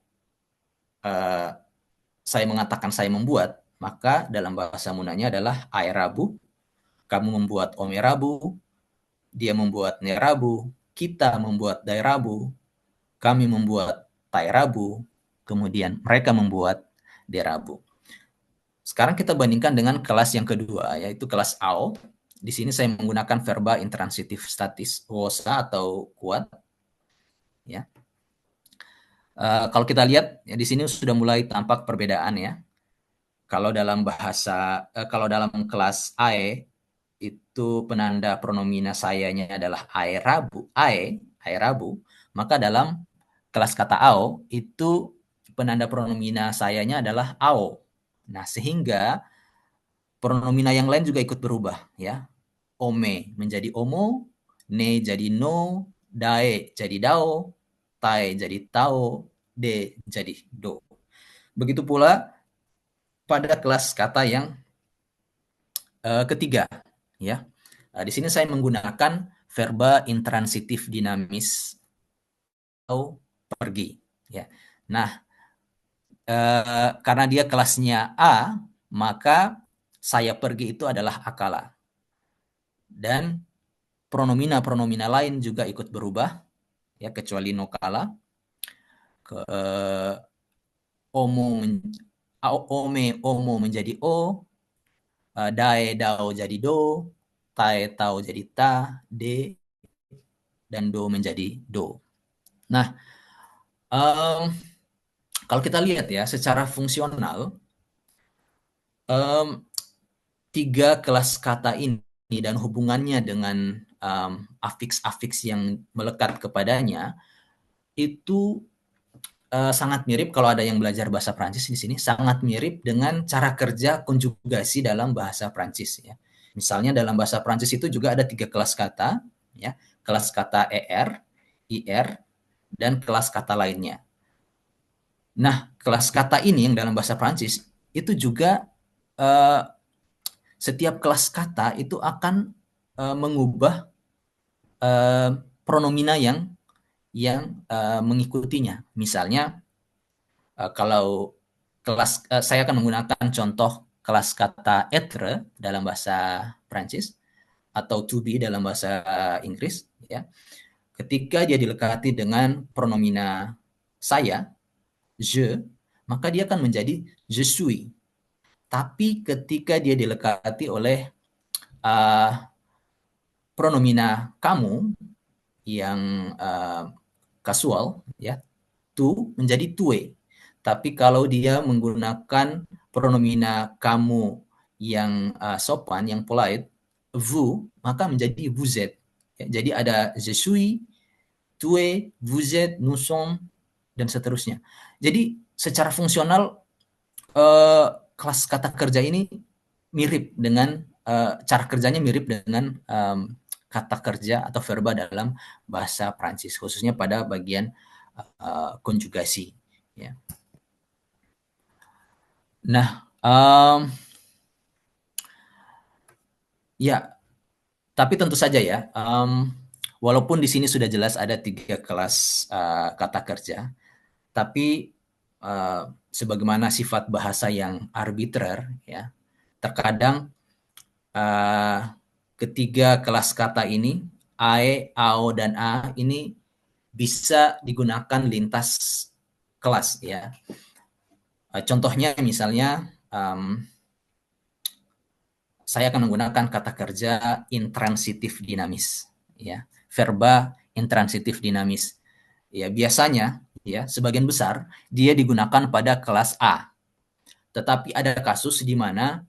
saya mengatakan saya membuat, maka dalam bahasa Munanya adalah aerabu, kamu membuat omerabu, dia membuat nerabu, kita membuat daerabu, kami membuat Tai Rabu, kemudian mereka membuat De Rabu. Sekarang kita bandingkan dengan kelas yang kedua, yaitu kelas AO. Di sini saya menggunakan verba intransitif statis wosa atau kuat. Ya. Kalau kita lihat ya, di sini sudah mulai tampak perbedaan ya. Kalau dalam kalau dalam kelas AE itu penanda pronomina sayanya adalah ae Rabu, maka dalam kelas kata AO itu penanda pronomina sayanya adalah AO. Nah, sehingga pronomina yang lain juga ikut berubah ya. Ome menjadi omo, ne jadi no, dae jadi dao, tae jadi tao, de jadi do. Begitu pula pada kelas kata yang ketiga ya. Di sini saya menggunakan verba intransitif dinamis atau pergi ya. Nah, karena dia kelasnya A, maka saya pergi itu adalah akala. Dan pronomina-pronomina lain juga ikut berubah ya, kecuali nokala. Omo ome omo menjadi o, dae dao jadi do, tae tao jadi ta, de dan do menjadi do. Nah, kalau kita lihat ya secara fungsional, tiga kelas kata ini dan hubungannya dengan afiks-afiks yang melekat kepadanya itu sangat mirip. Kalau ada yang belajar bahasa Prancis di sini, sangat mirip dengan cara kerja konjugasi dalam bahasa Prancis ya. Misalnya dalam bahasa Prancis itu juga ada tiga kelas kata ya, kelas kata ir, dan kelas kata lainnya. Nah, kelas kata ini yang dalam bahasa Prancis itu juga setiap kelas kata itu akan mengubah pronomina yang mengikutinya. Misalnya kalau saya akan menggunakan contoh kelas kata être dalam bahasa Prancis atau to be dalam bahasa Inggris ya. Ketika dia dilekati dengan pronomina saya, je, maka dia akan menjadi je suis. Tapi ketika dia dilekati oleh pronomina kamu yang kasual ya, tu menjadi tue. Tapi kalau dia menggunakan pronomina kamu yang sopan, yang polite, vous, maka menjadi vous êtes. Ya, jadi ada je suis, tu es, vous êtes, nous sommes, dan seterusnya. Jadi secara fungsional kelas kata kerja ini mirip dengan cara kerjanya mirip dengan kata kerja atau verba dalam bahasa Prancis, khususnya pada bagian konjugasi. Ya. Nah, ya, tapi tentu saja ya, walaupun di sini sudah jelas ada tiga kelas kata kerja, tapi sebagaimana sifat bahasa yang arbitrer, ya, terkadang ketiga kelas kata ini, ae, ao, dan a ini bisa digunakan lintas kelas ya. Contohnya misalnya saya akan menggunakan kata kerja intransitif dinamis ya. Verba intransitif dinamis. Ya, biasanya ya sebagian besar dia digunakan pada kelas A. Tetapi ada kasus di mana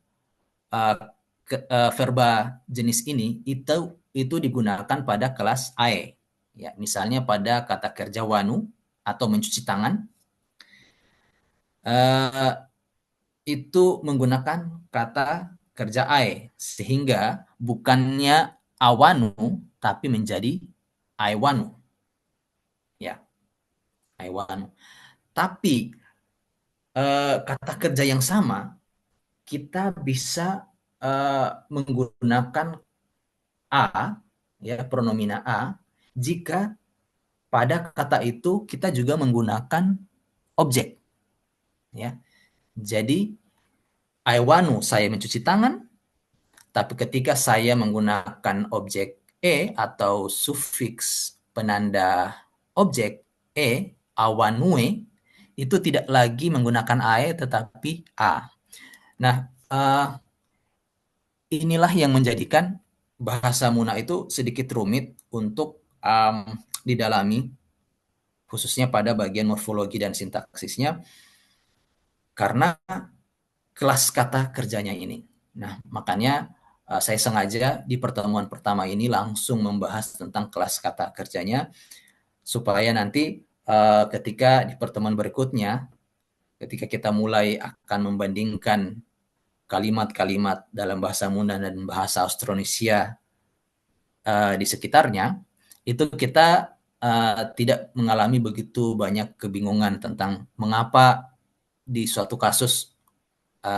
verba jenis ini itu digunakan pada kelas AE. Ya, misalnya pada kata kerja wanu atau mencuci tangan, itu menggunakan kata kerja ae, sehingga bukannya awanu tapi menjadi aiwanu. Ya, aiwanu. Tapi kata kerja yang sama kita bisa menggunakan a, ya, pronomina a, jika pada kata itu kita juga menggunakan objek. Ya. Jadi aiwanu saya mencuci tangan, tapi ketika saya menggunakan objek e atau sufiks penanda objek e, awanue itu tidak lagi menggunakan ae tetapi a. Nah, inilah yang menjadikan bahasa Muna itu sedikit rumit untuk didalami, khususnya pada bagian morfologi dan sintaksisnya, karena kelas kata kerjanya ini. Nah, makanya saya sengaja di pertemuan pertama ini langsung membahas tentang kelas kata kerjanya, supaya nanti ketika di pertemuan berikutnya, ketika kita mulai akan membandingkan kalimat-kalimat dalam bahasa Muna dan bahasa Austronesia di sekitarnya, itu kita tidak mengalami begitu banyak kebingungan tentang mengapa di suatu kasus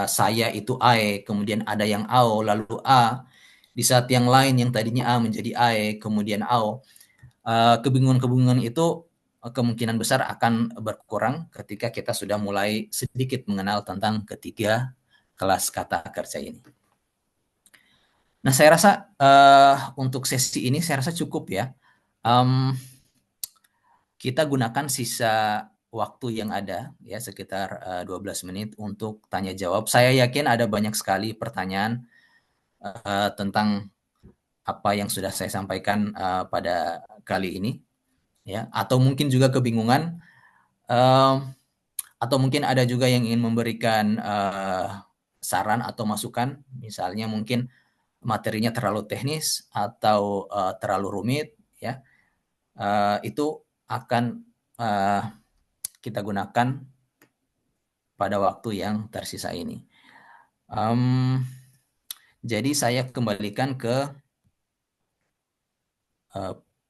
saya itu ae, kemudian ada yang ao, lalu a, di saat yang lain yang tadinya a menjadi ae, kemudian ao. Kebingungan-kebingungan itu kemungkinan besar akan berkurang ketika kita sudah mulai sedikit mengenal tentang ketiga kelas kata kerja ini. Nah, saya rasa untuk sesi ini saya rasa cukup ya. Kita gunakan sisa waktu yang ada ya sekitar 12 menit untuk tanya jawab. Saya yakin ada banyak sekali pertanyaan tentang apa yang sudah saya sampaikan pada kali ini ya, atau mungkin juga kebingungan, atau mungkin ada juga yang ingin memberikan saran atau masukan, misalnya mungkin materinya terlalu teknis atau terlalu rumit ya. Itu akan kita gunakan pada waktu yang tersisa ini. Jadi saya kembalikan ke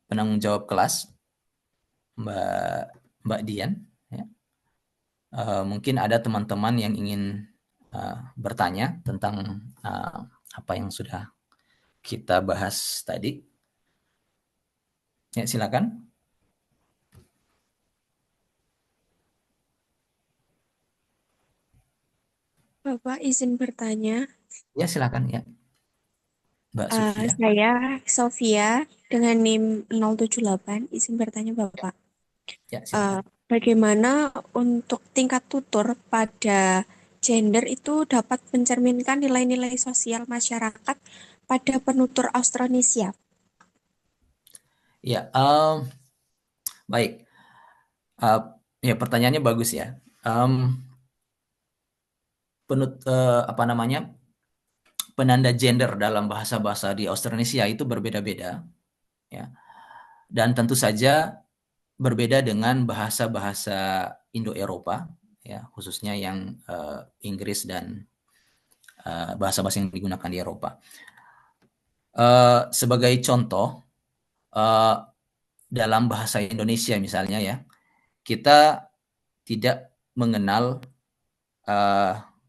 penanggung jawab kelas, Mbak Dian. Ya. Mungkin ada teman-teman yang ingin bertanya tentang apa yang sudah kita bahas tadi. Ya, silakan. Bapak izin bertanya. Ya, silakan ya, Mbak Sofia. Saya Sofia dengan NIM 078. Izin bertanya Bapak. Ya, Uh, silakan. Bagaimana untuk tingkat tutur pada gender itu dapat mencerminkan nilai-nilai sosial masyarakat pada penutur Austronesia? Ya, baik. Ya, pertanyaannya bagus ya. Apa namanya, penanda gender dalam bahasa-bahasa di Austronesia itu berbeda-beda, ya. Dan tentu saja berbeda dengan bahasa-bahasa Indo-Eropa, ya, khususnya yang Inggris dan bahasa-bahasa yang digunakan di Eropa. Sebagai contoh, dalam bahasa Indonesia misalnya ya, kita tidak mengenal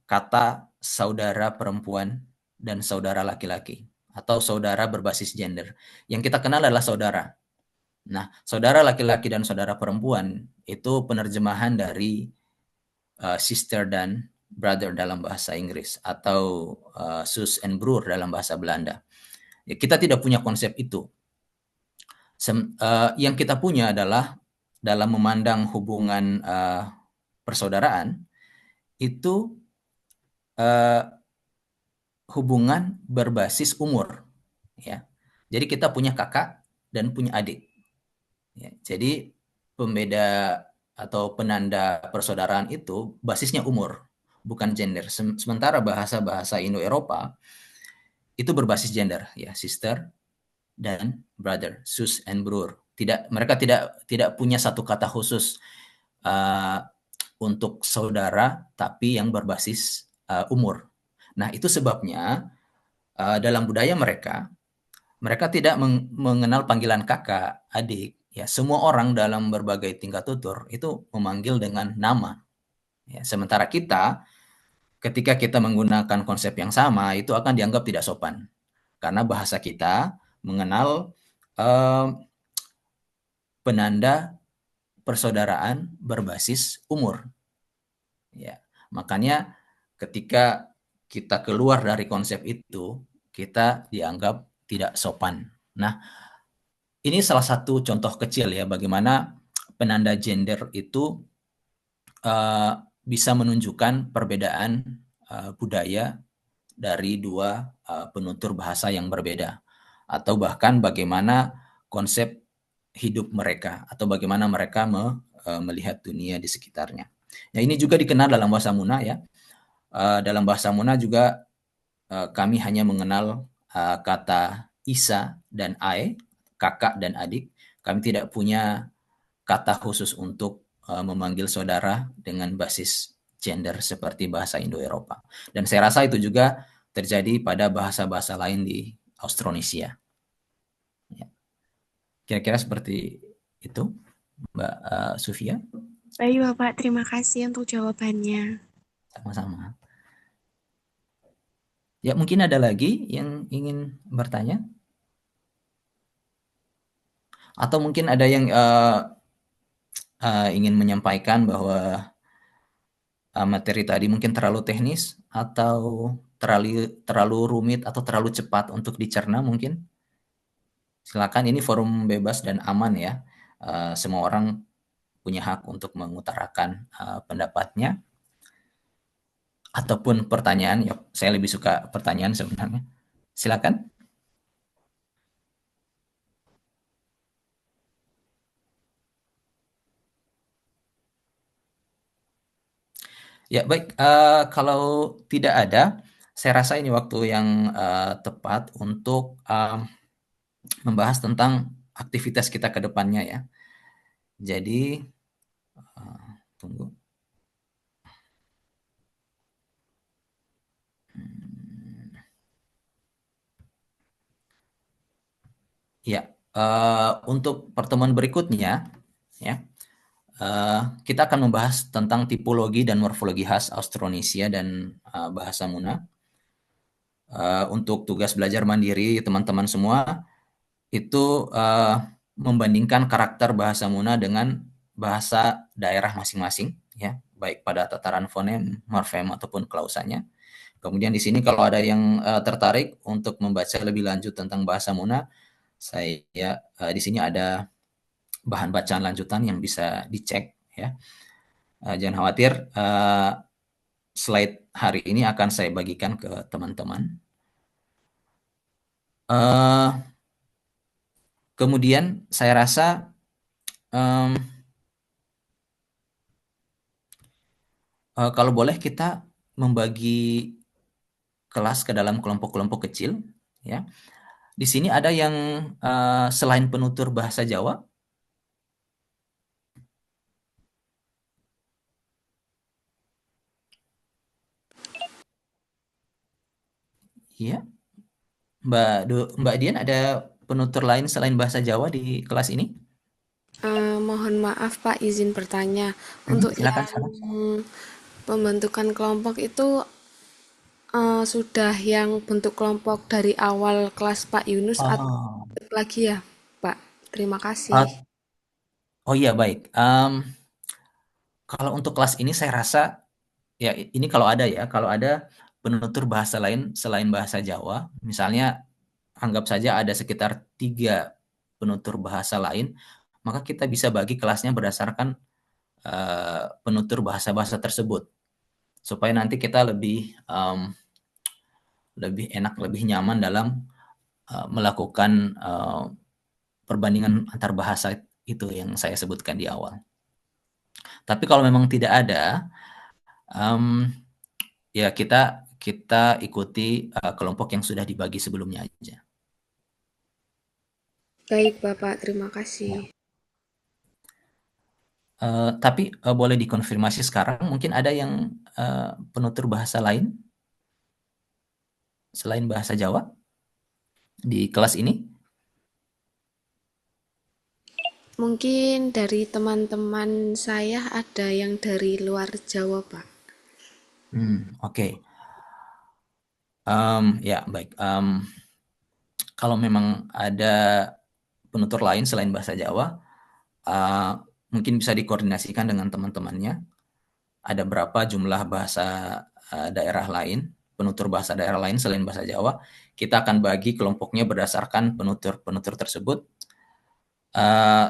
kata saudara perempuan dan saudara laki-laki atau saudara berbasis gender. Yang kita kenal adalah saudara. Nah, saudara laki-laki dan saudara perempuan itu penerjemahan dari sister dan brother dalam bahasa Inggris atau zus and broer dalam bahasa Belanda. Ya, kita tidak punya konsep itu. Yang kita punya adalah dalam memandang hubungan persaudaraan itu hubungan berbasis umur, ya. Jadi kita punya kakak dan punya adik. Ya, jadi pembeda atau penanda persaudaraan itu basisnya umur, bukan gender. Sementara bahasa-bahasa Indo-Eropa itu berbasis gender, ya, sister dan brother, zus and broer. Mereka tidak punya satu kata khusus uh, untuk saudara, tapi yang berbasis umur. Nah, itu sebabnya dalam budaya mereka, mereka tidak mengenal panggilan kakak, adik. Ya, semua orang dalam berbagai tingkat tutur itu memanggil dengan nama. Ya, sementara kita, ketika kita menggunakan konsep yang sama, itu akan dianggap tidak sopan. Karena bahasa kita mengenal penanda persaudaraan berbasis umur. Ya, makanya ketika kita keluar dari konsep itu, kita dianggap tidak sopan. Nah, ini salah satu contoh kecil ya bagaimana penanda gender itu bisa menunjukkan perbedaan budaya dari dua penutur bahasa yang berbeda, atau bahkan bagaimana konsep hidup mereka atau bagaimana mereka melihat dunia di sekitarnya. Ya, ini juga dikenal dalam bahasa Muna ya. Dalam bahasa Muna juga kami hanya mengenal kata Isa dan Ae, kakak dan adik. Kami tidak punya kata khusus untuk memanggil saudara dengan basis gender seperti bahasa Indo-Eropa. Dan saya rasa itu juga terjadi pada bahasa-bahasa lain di Austronesia. Ya. Kira-kira seperti itu, Mbak Sufia. Baik Bapak, terima kasih untuk jawabannya. Sama-sama. Ya, mungkin ada lagi yang ingin bertanya? Atau mungkin ada yang ingin menyampaikan bahwa materi tadi mungkin terlalu teknis atau terlalu rumit atau terlalu cepat untuk dicerna mungkin. Silakan, ini forum bebas dan aman ya. Semua orang punya hak untuk mengutarakan pendapatnya ataupun pertanyaan. Ya, saya lebih suka pertanyaan sebenarnya. Silakan. Ya, baik. Kalau tidak ada, saya rasa ini waktu yang tepat untuk membahas tentang aktivitas kita ke depannya ya. Jadi, tunggu. Ya, untuk pertemuan berikutnya, ya, kita akan membahas tentang tipologi dan morfologi khas Austronesia dan bahasa Muna. Untuk tugas belajar mandiri teman-teman semua itu membandingkan karakter bahasa Muna dengan bahasa daerah masing-masing, ya, baik pada tataran fonem, morfem ataupun klausanya. Kemudian di sini kalau ada yang tertarik untuk membaca lebih lanjut tentang bahasa Muna, saya di sini ada bahan bacaan lanjutan yang bisa dicek ya. Jangan khawatir, slide hari ini akan saya bagikan ke teman-teman. Kemudian saya rasa kalau boleh kita membagi kelas ke dalam kelompok-kelompok kecil ya. Di sini ada yang selain penutur bahasa Jawa. Iya, Mbak Dian, ada penutur lain selain bahasa Jawa di kelas ini? Mohon maaf Pak, izin bertanya. Untuk Silakan, yang silakan. pembentukan kelompok itu sudah yang bentuk kelompok dari awal kelas Pak Yunus atau Oh, lagi ya Pak? Terima kasih. uh, oh iya, baik. Kalau untuk kelas ini saya rasa ya ini kalau ada ya, kalau ada penutur bahasa lain selain bahasa Jawa, misalnya anggap saja ada sekitar 3 penutur bahasa lain, maka kita bisa bagi kelasnya berdasarkan penutur bahasa-bahasa tersebut, supaya nanti kita lebih enak, lebih nyaman dalam melakukan perbandingan antar bahasa itu yang saya sebutkan di awal. Tapi kalau memang tidak ada, ya kita kita ikuti kelompok yang sudah dibagi sebelumnya aja. Baik Bapak, terima kasih. Ya. Tapi boleh dikonfirmasi sekarang, mungkin ada yang penutur bahasa lain selain bahasa Jawa di kelas ini? Mungkin dari teman-teman saya ada yang dari luar Jawa Pak. Oke. Ya, baik. Kalau memang ada penutur lain selain bahasa Jawa, mungkin bisa dikoordinasikan dengan teman-temannya. Ada berapa jumlah bahasa daerah lain, penutur bahasa daerah lain selain bahasa Jawa. Kita akan bagi kelompoknya berdasarkan penutur-penutur tersebut.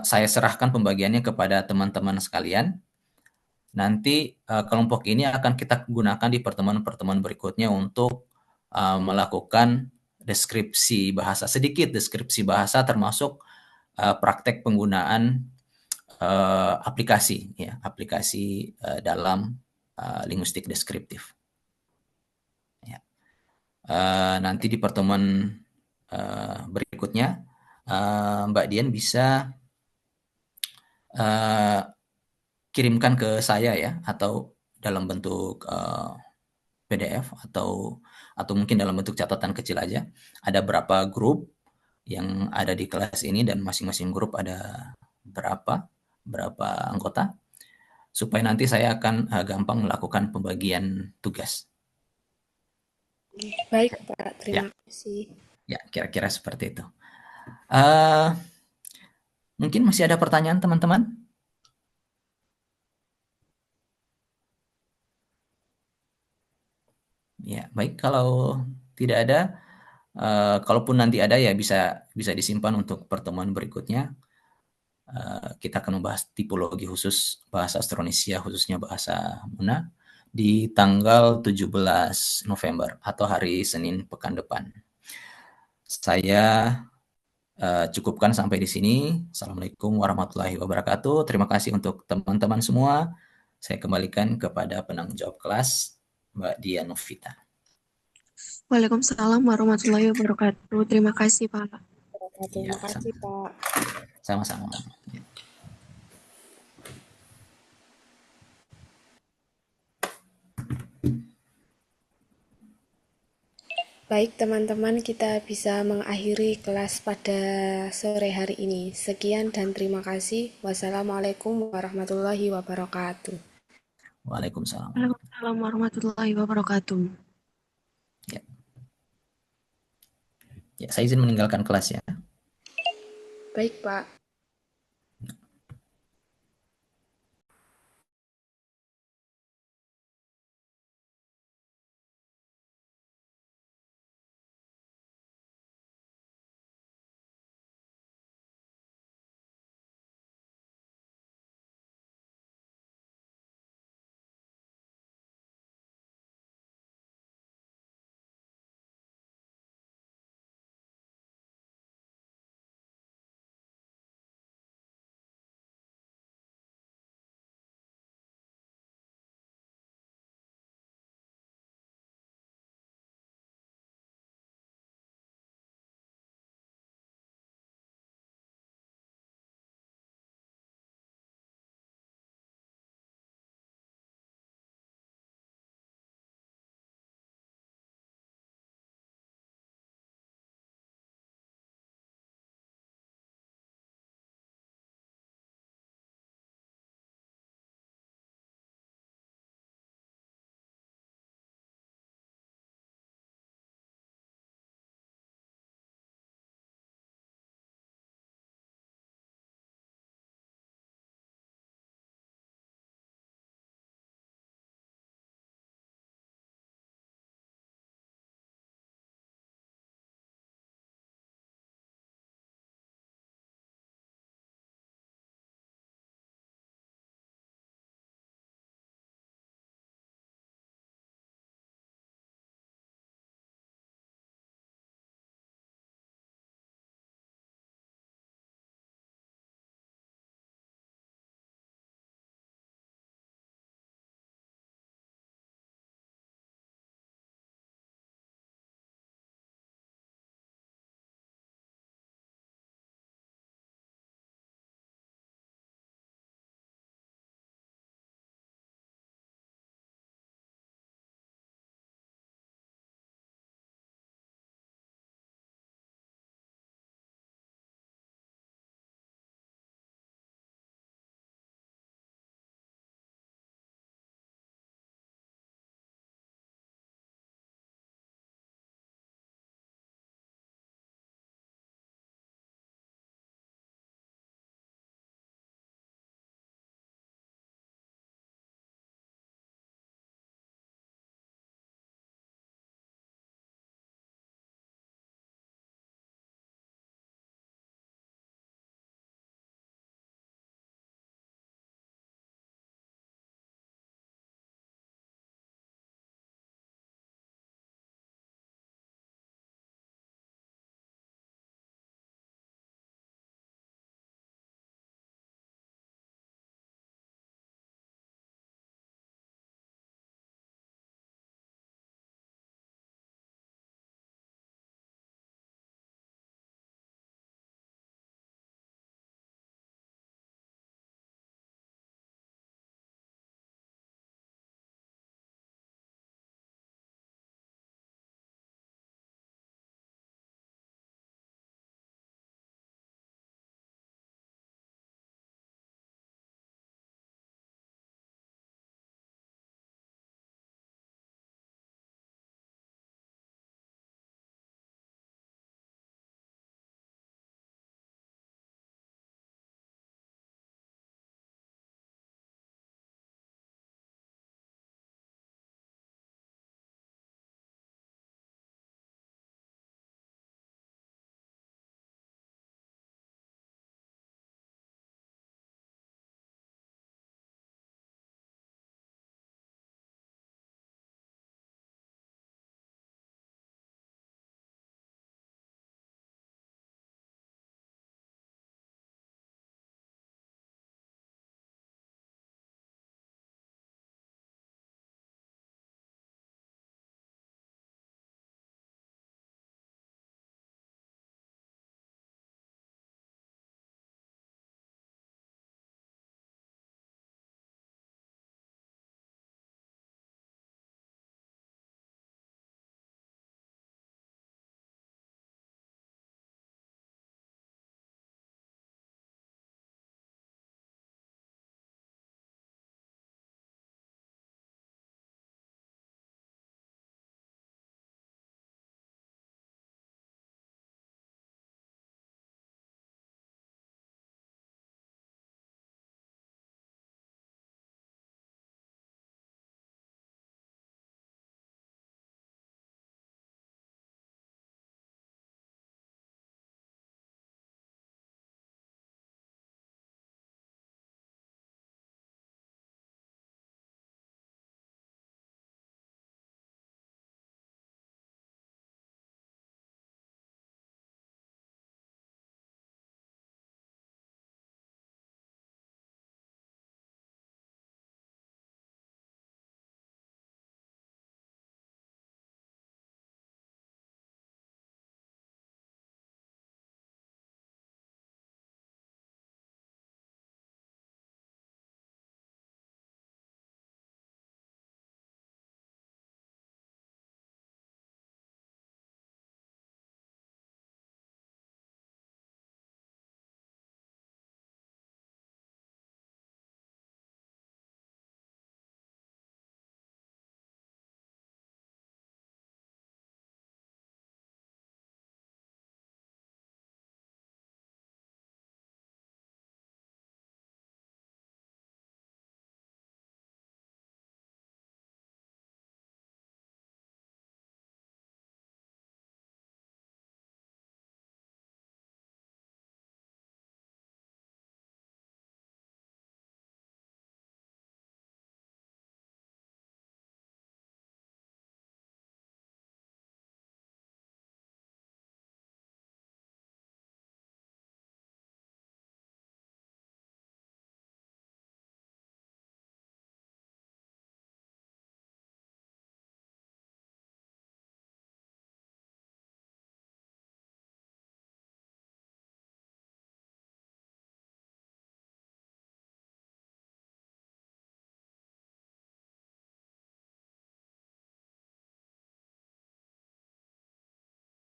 saya serahkan pembagiannya kepada teman-teman sekalian. Nanti kelompok ini akan kita gunakan di pertemuan-pertemuan berikutnya untuk melakukan deskripsi bahasa, sedikit deskripsi bahasa termasuk praktek penggunaan aplikasi, ya, aplikasi dalam linguistik deskriptif. Ya. Nanti di pertemuan berikutnya Mbak Dian bisa kirimkan ke saya ya, atau dalam bentuk PDF atau mungkin dalam bentuk catatan kecil aja. Ada berapa grup yang ada di kelas ini dan masing-masing grup ada berapa anggota, supaya nanti saya akan gampang melakukan pembagian tugas. Baik, Pak. Ya, Terima kasih. ya kira-kira seperti itu. Mungkin masih ada pertanyaan teman-teman? Ya, baik, kalau tidak ada, kalaupun nanti ada ya bisa disimpan untuk pertemuan berikutnya. Kita akan membahas tipologi khusus bahasa Austronesia, khususnya bahasa Muna, di tanggal 17 November atau hari Senin pekan depan. Saya cukupkan sampai di sini. Assalamualaikum warahmatullahi wabarakatuh. Terima kasih untuk teman-teman semua. Saya kembalikan kepada penanggung jawab kelas, Mbak Dian Novita. Waalaikumsalam warahmatullahi wabarakatuh. Terima kasih, Pak. Terima kasih, Pak. Sama-sama. Baik, teman-teman, kita bisa mengakhiri kelas pada sore hari ini. Sekian dan terima kasih. Wassalamualaikum warahmatullahi wabarakatuh. Waalaikumsalam. Waalaikumsalam warahmatullahi wabarakatuh. Ya, saya izin meninggalkan kelas ya. Baik, Pak.